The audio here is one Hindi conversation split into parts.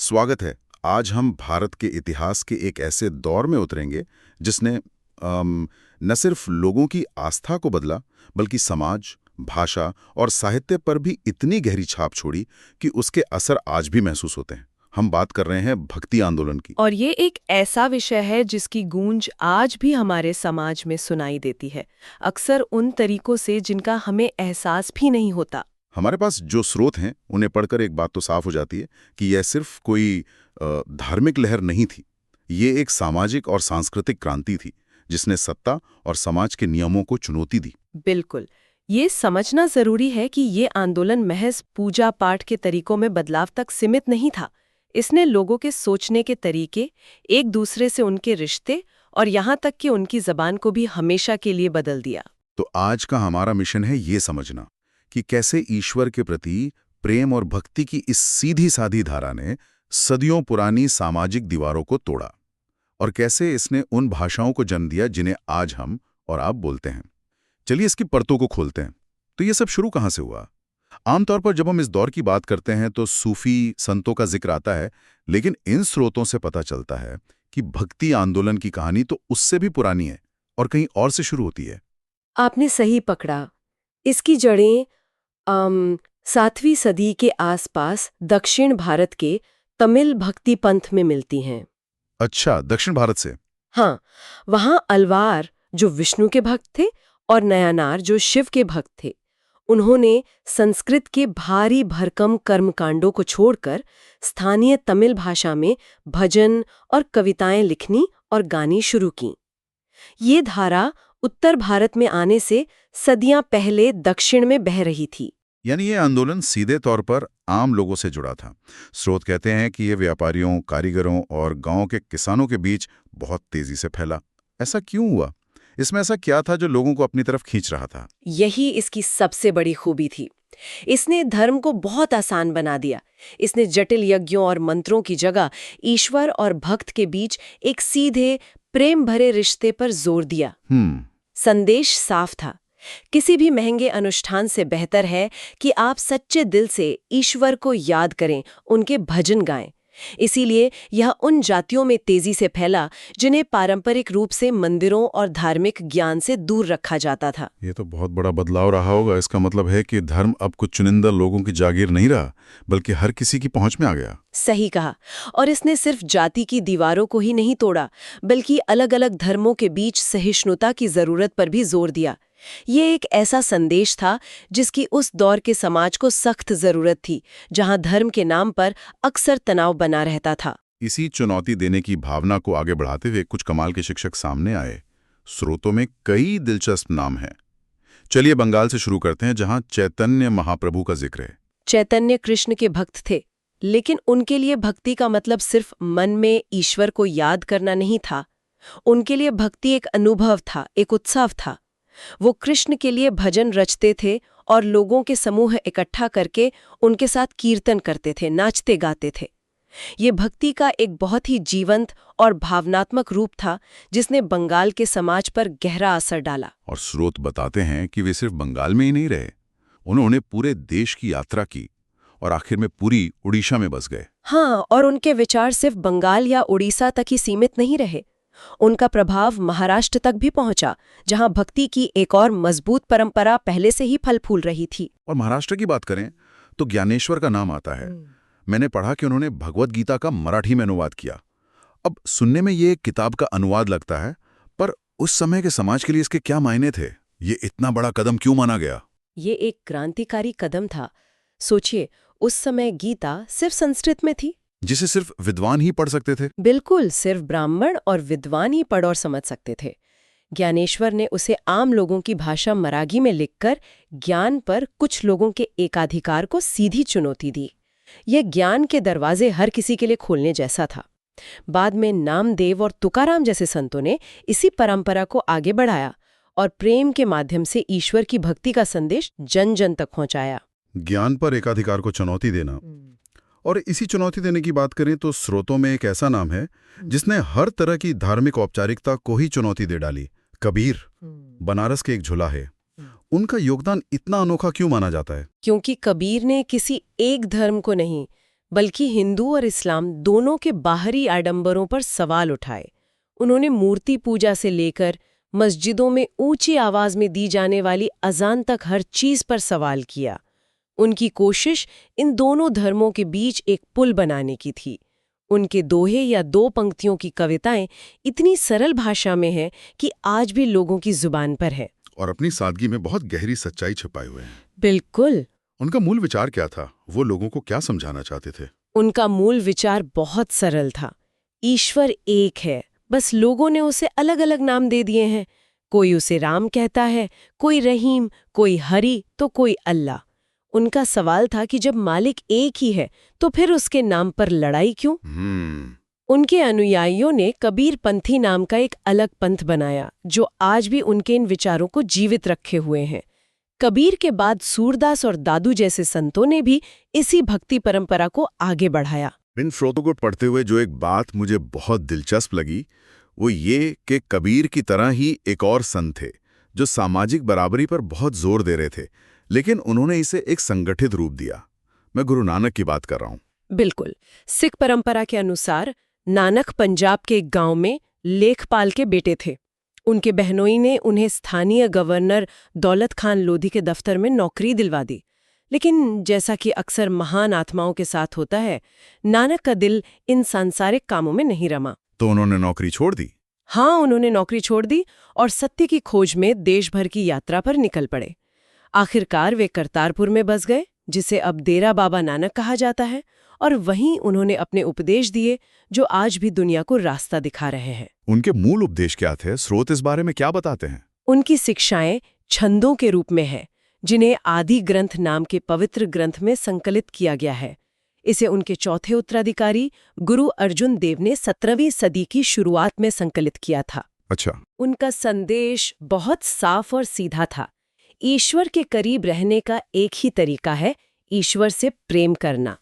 स्वागत है। आज हम भारत के इतिहास के एक ऐसे दौर में उतरेंगे जिसने न सिर्फ लोगों की आस्था को बदला, बल्कि समाज, भाषा और साहित्य पर भी इतनी गहरी छाप छोड़ी कि उसके असर आज भी महसूस होते हैं। हम बात कर रहे हैं भक्ति आंदोलन की। और ये एक ऐसा विषय है जिसकी गूंज आज भी हमारे समाज में सुनाई देती है, अक्सर उन तरीकों से जिनका हमें एहसास भी नहीं होता। हमारे पास जो स्रोत हैं उन्हें पढ़कर एक बात तो साफ हो जाती है कि यह सिर्फ कोई धार्मिक लहर नहीं थी। ये एक सामाजिक और सांस्कृतिक क्रांति थी जिसने सत्ता और समाज के नियमों को चुनौती दी। बिल्कुल, ये समझना जरूरी है कि ये आंदोलन महज पूजा पाठ के तरीकों में बदलाव तक सीमित नहीं था। इसने लोगों के सोचने के तरीके, एक दूसरे से उनके रिश्ते और यहाँ तक कि उनकी जबान को भी हमेशा के लिए बदल दिया। तो आज का हमारा मिशन है ये समझना कि कैसे ईश्वर के प्रति प्रेम और भक्ति की इस सीधी साधी धारा ने सदियों पुरानी सामाजिक दीवारों को तोड़ा और कैसे इसने उन भाषाओं को जन्म दिया जिन्हें आज हम और आप बोलते हैं। चलिए इसकी परतों को खोलते हैं। तो ये सब शुरू कहाँ से हुआ? आमतौर पर जब हम इस दौर की बात करते हैं तो सूफी संतों का जिक्र आता है, लेकिन इन स्रोतों से पता चलता है कि भक्ति आंदोलन की कहानी तो उससे भी पुरानी है और कहीं और से शुरू होती है। आपने सही पकड़ा। इसकी जड़ें 7वीं सदी के आसपास दक्षिण भारत के तमिल भक्ति पंथ में मिलती हैं। अच्छा, दक्षिण भारत से। हाँ, वहाँ अलवार जो विष्णु के भक्त थे और नयनार जो शिव के भक्त थे, उन्होंने संस्कृत के भारी भरकम कर्मकांडों को छोड़कर स्थानीय तमिल भाषा में भजन और कविताएं लिखनी और गानी शुरू की। ये धारा उत्तर भारत में आने से सदियां पहले दक्षिण में बह रही थी। यानी ये आंदोलन सीधे तौर पर आम लोगों से जुड़ा था। स्रोत कहते हैं कि ये व्यापारियों, कारीगरों और गांव के किसानों के बीच बहुत तेजी से फैला। ऐसा क्यों हुआ? इसमें ऐसा क्या था जो लोगों को अपनी तरफ खींच रहा था? यही इसकी सबसे बड़ी खूबी थी। इसने धर्म को बहुत आसान बना दिया। इसने जटिल यज्ञों और मंत्रों की जगह ईश्वर और भक्त के बीच एक सीधे प्रेम भरे रिश्ते पर जोर दिया। संदेश साफ था, किसी भी महंगे अनुष्ठान से बेहतर है कि आप सच्चे दिल से ईश्वर को याद करें, उनके भजन गाएं। इसीलिए यह उन जातियों में तेजी से फैला जिन्हें पारंपरिक रूप से मंदिरों और धार्मिक ज्ञान से दूर रखा जाता था। ये तो बहुत बड़ा बदलाव रहा होगा। इसका मतलब है कि धर्म अब कुछ चुनिंदा लोगों की जागीर नहीं रहा, बल्कि हर किसी की पहुंच में आ गया। सही कहा। और इसने सिर्फ जाति की दीवारों को ही नहीं तोड़ा, बल्कि अलग-अलग धर्मों के बीच सहिष्णुता की जरूरत पर भी जोर दिया। ये एक ऐसा संदेश था जिसकी उस दौर के समाज को सख्त जरूरत थी, जहां धर्म के नाम पर अक्सर तनाव बना रहता था। इसी चुनौती देने की भावना को आगे बढ़ाते हुए कुछ कमाल के शिक्षक सामने आए। स्रोतों में कई दिलचस्प नाम हैं। चलिए बंगाल से शुरू करते हैं, जहां चैतन्य महाप्रभु का जिक्र है। चैतन्य कृष्ण के भक्त थे, लेकिन उनके लिए भक्ति का मतलब सिर्फ मन में ईश्वर को याद करना नहीं था। उनके लिए भक्ति एक अनुभव था, एक उत्सव था। वो कृष्ण के लिए भजन रचते थे और लोगों के समूह इकट्ठा करके उनके साथ कीर्तन करते थे, नाचते गाते थे। ये भक्ति का एक बहुत ही जीवंत और भावनात्मक रूप था जिसने बंगाल के समाज पर गहरा असर डाला। और स्रोत बताते हैं कि वे सिर्फ बंगाल में ही नहीं रहे, उन्होंने पूरे देश की यात्रा की और आखिर में पूरी उड़ीसा में बस गए। हाँ, और उनके विचार सिर्फ बंगाल या उड़ीसा तक ही सीमित नहीं रहे। उनका प्रभाव महाराष्ट्र तक भी पहुंचा, जहां भक्ति की एक और मजबूत परंपरा पहले से ही फल फूल रही थी। और महाराष्ट्र की बात करें तो ज्ञानेश्वर का नाम आता है। मैंने पढ़ा कि उन्होंने भगवद गीता का मराठी में अनुवाद किया। अब सुनने में ये एक किताब का अनुवाद लगता है, पर उस समय के समाज के लिए इसके क्या मायने थे? ये इतना बड़ा कदम क्यों माना गया? ये एक क्रांतिकारी कदम था। सोचिए, उस समय गीता सिर्फ संस्कृत में थी, जिसे सिर्फ विद्वान ही पढ़ सकते थे। बिल्कुल, सिर्फ ब्राह्मण और विद्वान ही पढ़ और समझ सकते थे। ज्ञानेश्वर ने उसे आम लोगों की भाषा मराठी में लिखकर ज्ञान पर कुछ लोगों के एकाधिकार को सीधी चुनौती दी। यह ज्ञान के दरवाजे हर किसी के लिए खोलने जैसा था। बाद में नामदेव और तुकाराम जैसे संतों ने इसी परंपरा को आगे बढ़ाया और प्रेम के माध्यम से ईश्वर की भक्ति का संदेश जन जन तक पहुंचाया। ज्ञान पर एकाधिकार को चुनौती देना। और इसी चुनौती देने की बात करें तो स्रोतों में एक ऐसा नाम है जिसने हर तरह की धार्मिक औपचारिकता को ही चुनौती दे डाली। कबीर, बनारस के एक झुला है। उनका योगदान इतना अनोखा क्यों माना जाता है? क्योंकि कबीर ने किसी एक धर्म को नहीं, बल्कि हिंदू और इस्लाम दोनों के बाहरी आडंबरों पर सवाल उठाए। उन्होंने मूर्ति पूजा से लेकर मस्जिदों में ऊंची आवाज में दी जाने वाली अजान तक हर चीज पर सवाल किया। उनकी कोशिश इन दोनों धर्मों के बीच एक पुल बनाने की थी। उनके दोहे या दो पंक्तियों की कविताएं इतनी सरल भाषा में हैं कि आज भी लोगों की जुबान पर है। और अपनी सादगी में बहुत गहरी सच्चाई छिपाए हुए हैं। बिल्कुल। उनका मूल विचार क्या था? वो लोगों को क्या समझाना चाहते थे? उनका मूल विचार बहुत सरल था। ईश्वर एक है, बस लोगों ने उसे अलग अलग नाम दे दिए हैं। कोई उसे राम कहता है, कोई रहीम, कोई हरि तो कोई अल्लाह। उनका सवाल था कि जब मालिक एक ही है तो फिर उसके नाम पर लड़ाई क्यों? उनके अनुयायियों ने कबीर पंथी नाम का एक अलग पंथ बनाया जो आज भी उनके इन विचारों को जीवित रखे हुए हैं। कबीर के बाद सूरदास और दादू जैसे संतों ने भी इसी भक्ति परंपरा को आगे बढ़ाया। इन स्रोतों को पढ़ते हुए जो एक बात मुझे बहुत दिलचस्प लगी वो ये कि कबीर की तरह ही एक और संत थे जो सामाजिक बराबरी पर बहुत जोर दे रहे थे, लेकिन उन्होंने इसे एक संगठित रूप दिया। मैं गुरु नानक की बात कर रहा हूँ। बिल्कुल। सिख परंपरा के अनुसार नानक पंजाब के एक गांव में लेखपाल के बेटे थे। उनके बहनोई ने उन्हें स्थानीय गवर्नर दौलत खान लोधी के दफ्तर में नौकरी दिलवा दी। लेकिन जैसा कि अक्सर महान आत्माओं के साथ होता है, नानक का दिल इन सांसारिक कामों में नहीं रमा। तो उन्होंने नौकरी छोड़ दी? हाँ, उन्होंने नौकरी छोड़ दी और सत्य की खोज में देश भर की यात्रा पर निकल पड़े। आखिरकार वे करतारपुर में बस गए, जिसे अब डेरा बाबा नानक कहा जाता है, और वहीं उन्होंने अपने उपदेश दिए जो आज भी दुनिया को रास्ता दिखा रहे हैं। उनके मूल उपदेश क्या थे? स्रोत इस बारे में क्या बताते हैं? उनकी शिक्षाएं छंदों के रूप में है, जिन्हें आदि ग्रंथ नाम के पवित्र ग्रंथ में संकलित किया गया है। इसे उनके चौथे उत्तराधिकारी गुरु अर्जुन देव ने 17वीं सदी की शुरुआत में संकलित किया था। अच्छा। उनका संदेश बहुत साफ और सीधा था। ईश्वर के करीब रहने का एक ही तरीका है, ईश्वर से प्रेम करना।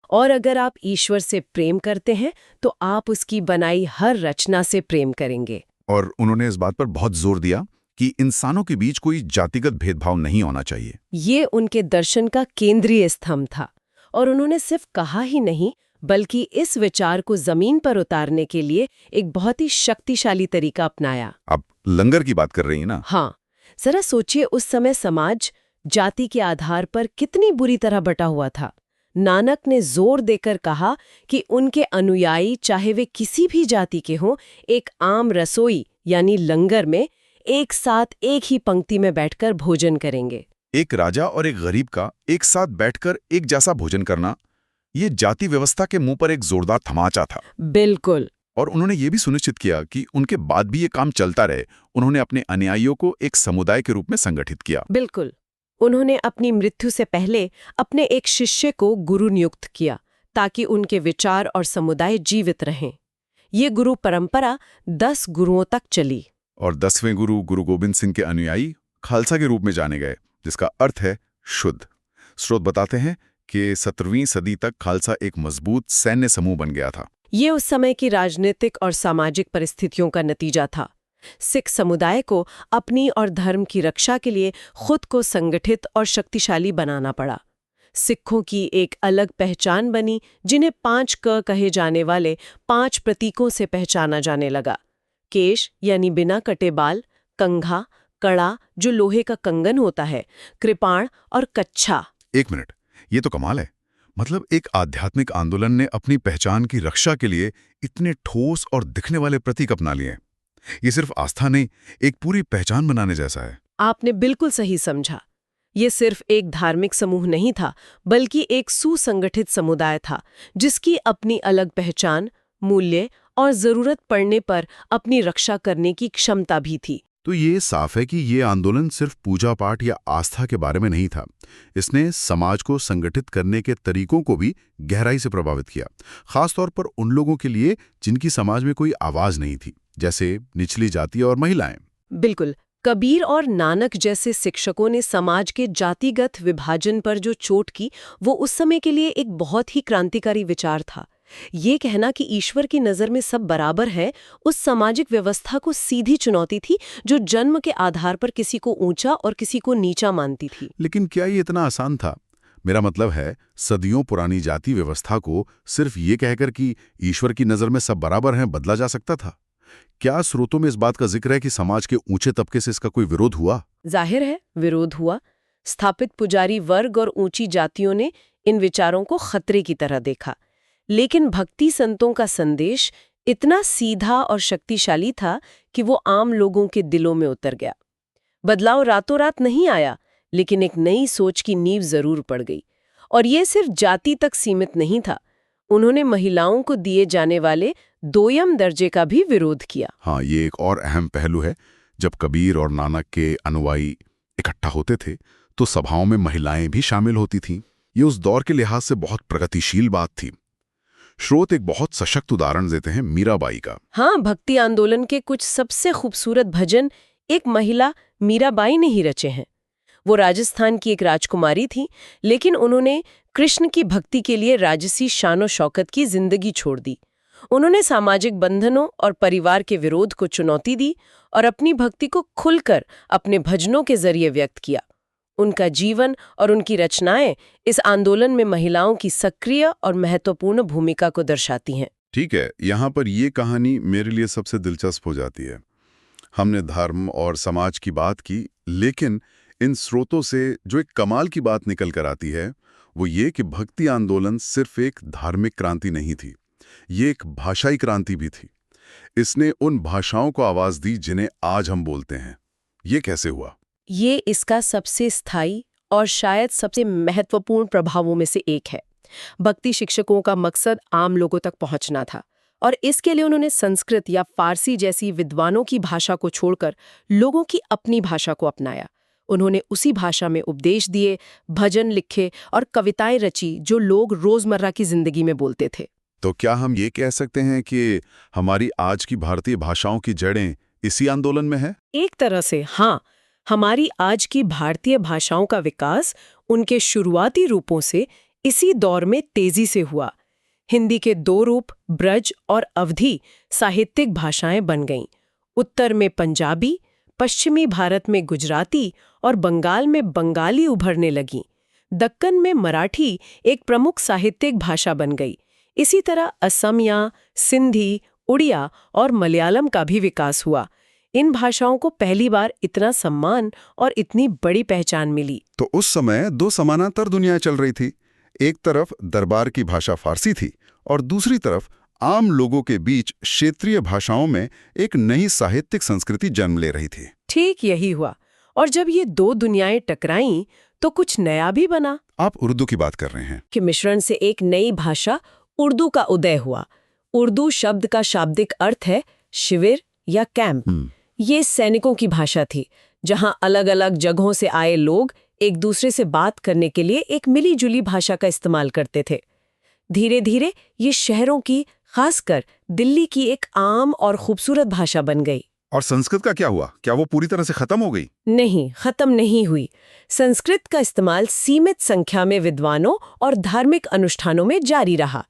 और अगर आप ईश्वर से प्रेम करते हैं तो आप उसकी बनाई हर रचना से प्रेम करेंगे। और उन्होंने इस बात पर बहुत जोर दिया कि इंसानों के बीच कोई जातिगत भेदभाव नहीं होना चाहिए। ये उनके दर्शन का केंद्रीय स्तंभ था। और उन्होंने सिर्फ कहा ही नहीं, बल्कि इस विचार को जमीन पर उतारने के लिए एक बहुत ही शक्तिशाली तरीका अपनाया। आप लंगर की बात कर रही हैं ना? हाँ, जरा सोचिए उस समय समाज जाति के आधार पर कितनी बुरी तरह बटा हुआ था। नानक ने जोर देकर कहा कि उनके अनुयायी, चाहे वे किसी भी जाति के हों, एक आम रसोई यानी लंगर में एक साथ एक ही पंक्ति में बैठकर भोजन करेंगे। एक राजा और एक गरीब का एक साथ बैठकर एक जैसा भोजन करना, ये जाति व्यवस्था के मुंह पर एक जोरदार तमाचा था। बिल्कुल। और उन्होंने ये भी सुनिश्चित किया कि उनके बाद भी ये काम चलता रहे। उन्होंने अपने अनुयायियों को एक समुदाय के रूप में संगठित किया। बिल्कुल। उन्होंने अपनी मृत्यु से पहले अपने एक शिष्य को गुरु नियुक्त किया ताकि उनके विचार और समुदाय जीवित रहें। ये गुरु परंपरा 10 गुरुओं तक चली। और 10वें गुरु गुरु गोबिंद सिंह के अनुयायी खालसा के रूप में जाने गए, जिसका अर्थ है शुद्ध। स्रोत बताते हैं कि 17वीं सदी तक खालसा एक मजबूत सैन्य समूह बन गया था। ये उस समय की राजनीतिक और सामाजिक परिस्थितियों का नतीजा था। सिख समुदाय को अपनी और धर्म की रक्षा के लिए खुद को संगठित और शक्तिशाली बनाना पड़ा। सिखों की एक अलग पहचान बनी, जिन्हें 5 क कहे जाने वाले 5 प्रतीकों से पहचाना जाने लगा। केश यानी बिना कटे बाल, कंघा, कड़ा जो लोहे का कंगन होता है, कृपाण और कच्छा। एक मिनट, ये तो कमाल है। मतलब एक आध्यात्मिक आंदोलन ने अपनी पहचान की रक्षा के लिए इतने ठोस और दिखने वाले प्रतीक अपना लिए। ये सिर्फ आस्था नहीं, एक पूरी पहचान बनाने जैसा है। आपने बिल्कुल सही समझा। ये सिर्फ एक धार्मिक समूह नहीं था, बल्कि एक सुसंगठित समुदाय था, जिसकी अपनी अलग पहचान, मूल्य और जरूरत पड़ने पर अपनी रक्षा करने की क्षमता भी थी। तो ये साफ है कि ये आंदोलन सिर्फ पूजा पाठ या आस्था के बारे में नहीं था। इसने समाज को संगठित करने के तरीकों को भी गहराई से प्रभावित किया, खासतौर पर उन लोगों के लिए जिनकी समाज में कोई आवाज नहीं थी, जैसे निचली जाति और महिलाएं। बिल्कुल। कबीर और नानक जैसे शिक्षकों ने समाज के जातिगत विभाजन पर जो चोट की, वो उस समय के लिए एक बहुत ही क्रांतिकारी विचार था। ये कहना कि ईश्वर की नज़र में सब बराबर है, उस सामाजिक व्यवस्था को सीधी चुनौती थी जो जन्म के आधार पर किसी को ऊंचा और किसी को नीचा मानती थी। लेकिन क्या ये इतना आसान था? मेरा मतलब है, सदियों पुरानी जाति व्यवस्था को सिर्फ ये कहकर कि ईश्वर की नज़र में सब बराबर हैं बदला जा सकता था। क्या स्रोतों में इस बात का जिक्र है कि समाज के ऊंचे तबके से इसका कोई विरोध हुआ? जाहिर है विरोध हुआ। स्थापित पुजारी वर्ग और ऊंची जातियों ने इन विचारों को खतरे की तरह देखा। लेकिन भक्ति संतों का संदेश इतना सीधा और शक्तिशाली था कि वो आम लोगों के दिलों में उतर गया। बदलाव रातों रात नहीं आया, लेकिन एक नई सोच की नींव जरूर पड़ गई। और ये सिर्फ जाति तक सीमित नहीं था। उन्होंने महिलाओं को दिए जाने वाले दोयम दर्जे का भी विरोध किया। हाँ, ये एक और अहम पहलू है। जब कबीर और नानक के अनुयायी इकट्ठा होते थे तो सभाओं में महिलाएं भी शामिल होती थीं। ये उस दौर के लिहाज से बहुत प्रगतिशील बात थी। स्रोत एक बहुत सशक्त उदाहरण देते हैं मीराबाई का। हाँ, भक्ति आंदोलन के कुछ सबसे खूबसूरत भजन एक महिला मीराबाई ने ही रचे हैं। वो राजस्थान की एक राजकुमारी थी, लेकिन उन्होंने कृष्ण की भक्ति के लिए राजसी शानो शौकत की जिंदगी छोड़ दी। उन्होंने सामाजिक बंधनों और परिवार के विरोध को चुनौती दी और अपनी भक्ति को खुलकर अपने भजनों के जरिए व्यक्त किया। उनका जीवन और उनकी रचनाएं इस आंदोलन में महिलाओं की सक्रिय और महत्वपूर्ण भूमिका को दर्शाती हैं। ठीक है, यहाँ पर ये कहानी मेरे लिए सबसे दिलचस्प हो जाती है। हमने धर्म और समाज की बात की, लेकिन इन स्रोतों से जो एक कमाल की बात निकल कर आती है वो ये कि भक्ति आंदोलन सिर्फ एक धार्मिक क्रांति नहीं थी, ये एक भाषाई क्रांति भी थी। इसने उन भाषाओं को आवाज दी जिन्हें आज हम बोलते हैं। ये कैसे हुआ? ये इसका सबसे स्थायी और शायद सबसे महत्वपूर्ण प्रभावों में से एक है। भक्ति शिक्षकों का मकसद आम लोगों तक पहुंचना था, और इसके लिए उन्होंने संस्कृत या फारसी जैसी विद्वानों की भाषा को छोड़कर लोगों की अपनी भाषा को अपनाया। उन्होंने उसी भाषा में उपदेश दिए, भजन लिखे और कविताएं रची जो लोग रोजमर्रा की जिंदगी में बोलते थे। तो क्या हम ये कह सकते हैं कि हमारी आज की भारतीय भाषाओं की जड़ें इसी आंदोलन में है? एक तरह से हाँ। हमारी आज की भारतीय भाषाओं का विकास उनके शुरुआती रूपों से इसी दौर में तेजी से हुआ। हिंदी के दो रूप, ब्रज और अवधी, साहित्यिक भाषाएं बन गईं। उत्तर में पंजाबी, पश्चिमी भारत में गुजराती और बंगाल में बंगाली उभरने लगीं। दक्कन में मराठी एक प्रमुख साहित्यिक भाषा बन गई। इसी तरह असमिया, सिंधी, उड़िया और मलयालम का भी विकास हुआ। इन भाषाओं को पहली बार इतना सम्मान और इतनी बड़ी पहचान मिली। तो उस समय दो समानांतर दुनियाएं चल रही थी। एक तरफ दरबार की भाषा फारसी थी और दूसरी तरफ आम लोगों के बीच क्षेत्रीय भाषाओं में एक नई साहित्यिक संस्कृति जन्म ले रही थी। ठीक यही हुआ। और जब ये दो दुनियाएं टकराईं तो कुछ नया भी बना। आप उर्दू की बात कर रहे हैं कि मिश्रण से एक नई भाषा उर्दू का उदय हुआ। उर्दू शब्द का शाब्दिक अर्थ है शिविर या कैंप। ये सैनिकों की भाषा थी, जहां अलग अलग जगहों से आए लोग एक दूसरे से बात करने के लिए एक मिली-जुली भाषा का इस्तेमाल करते थे। धीरे धीरे ये शहरों की, खासकर दिल्ली की एक आम और खूबसूरत भाषा बन गई। और संस्कृत का क्या हुआ? क्या वो पूरी तरह से खत्म हो गई? नहीं, खत्म नहीं हुई। संस्कृत का इस्तेमाल सीमित संख्या में विद्वानों और धार्मिक अनुष्ठानों में जारी रहा।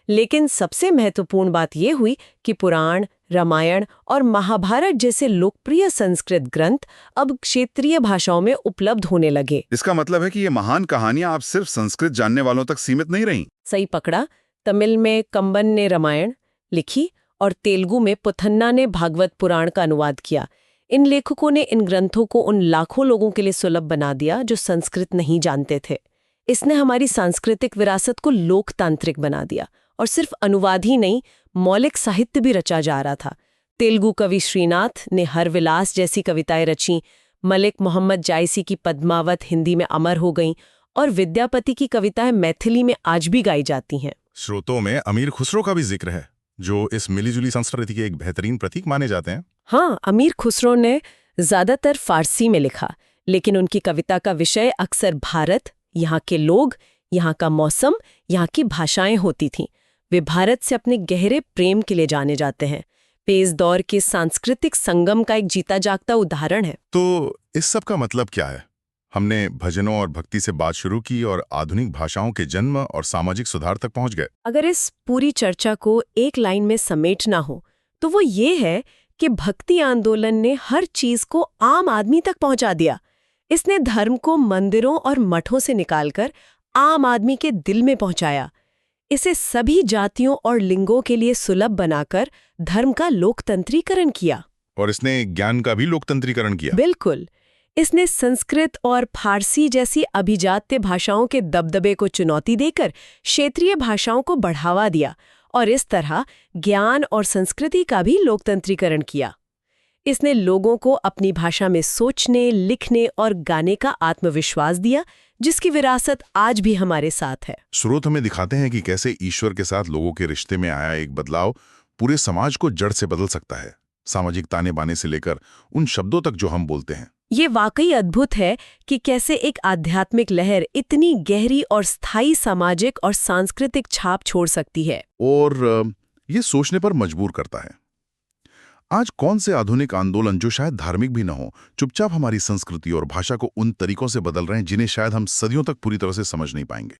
लेकिन सबसे महत्वपूर्ण बात यह हुई कि पुराण, रामायण और महाभारत जैसे लोकप्रिय संस्कृत ग्रंथ अब क्षेत्रीय भाषाओं में उपलब्ध होने लगे। इसका मतलब है कि ये महान कहानियां अब सिर्फ संस्कृत जानने वालों तक सीमित नहीं रहीं। सही पकड़ा। तमिल में कंबन ने रामायण लिखी और तेलुगु में पुथन्ना ने भागवत पुराण का अनुवाद किया। इन लेखकों ने इन ग्रंथों को उन लाखों लोगों के लिए सुलभ बना दिया जो संस्कृत नहीं जानते थे। इसने हमारी सांस्कृतिक विरासत को लोकतांत्रिक बना दिया। और सिर्फ अनुवाद ही नहीं, मौलिक साहित्य भी रचा जा रहा था। तेलुगु कवि श्रीनाथ ने हरविलास जैसी कविताएं रची, मलिक मोहम्मद जायसी की पद्मावत हिंदी में अमर हो गईं और विद्यापति की कविताएं मैथिली में आज भी गाई जाती हैं। स्रोतों में अमीर खुसरो का भी जिक्र है, जो इस मिलीजुली संस्कृति के एक बेहतरीन प्रतीक माने जाते हैं। हाँ, अमीर खुसरो ने ज्यादातर फारसी में लिखा, लेकिन उनकी कविता का विषय अक्सर भारत, यहाँ के लोग, यहाँ का मौसम, यहाँ की भाषाएं होती थीं। वे भारत से अपने गहरे प्रेम के लिए जाने जाते हैं। वे इस दौर के सांस्कृतिक संगम का एक जीता जागता उदाहरण है। तो इस सब का मतलब क्या है? हमने भजनों और भक्ति से बात शुरू की और आधुनिक भाषाओं के जन्म और सामाजिक सुधार तक पहुंच गए। अगर इस पूरी चर्चा को एक लाइन में समेटना हो तो वो ये है कि भक्ति आंदोलन ने हर चीज को आम आदमी तक पहुंचा दिया। इसने धर्म को मंदिरों और मठों से निकालकर आम आदमी के दिल में पहुंचाया। इसे सभी जातियों और लिंगों के लिए सुलभ बनाकर धर्म का लोकतंत्रीकरण किया। और इसने ज्ञान का भी लोकतंत्रीकरण किया। बिल्कुल। इसने संस्कृत और फारसी जैसी अभिजात्य भाषाओं के दबदबे को चुनौती देकर क्षेत्रीय भाषाओं को बढ़ावा दिया और इस तरह ज्ञान और संस्कृति का भी लोकतंत्रीकरण किया। इसने लोगों को अपनी भाषा में सोचने, लिखने और गाने का आत्मविश्वास दिया, जिसकी विरासत आज भी हमारे साथ है। स्रोत हमें दिखाते हैं कि कैसे ईश्वर के साथ लोगों के रिश्ते में आया एक बदलाव पूरे समाज को जड़ से बदल सकता है, सामाजिक ताने बाने से लेकर उन शब्दों तक जो हम बोलते हैं। ये वाकई अद्भुत है कि कैसे एक आध्यात्मिक लहर इतनी गहरी और स्थायी सामाजिक और सांस्कृतिक छाप छोड़ सकती है। और ये सोचने पर मजबूर करता है, आज कौन से आधुनिक आंदोलन जो शायद धार्मिक भी न हो, चुपचाप हमारी संस्कृति और भाषा को उन तरीकों से बदल रहे हैं जिन्हें शायद हम सदियों तक पूरी तरह से समझ नहीं पाएंगे।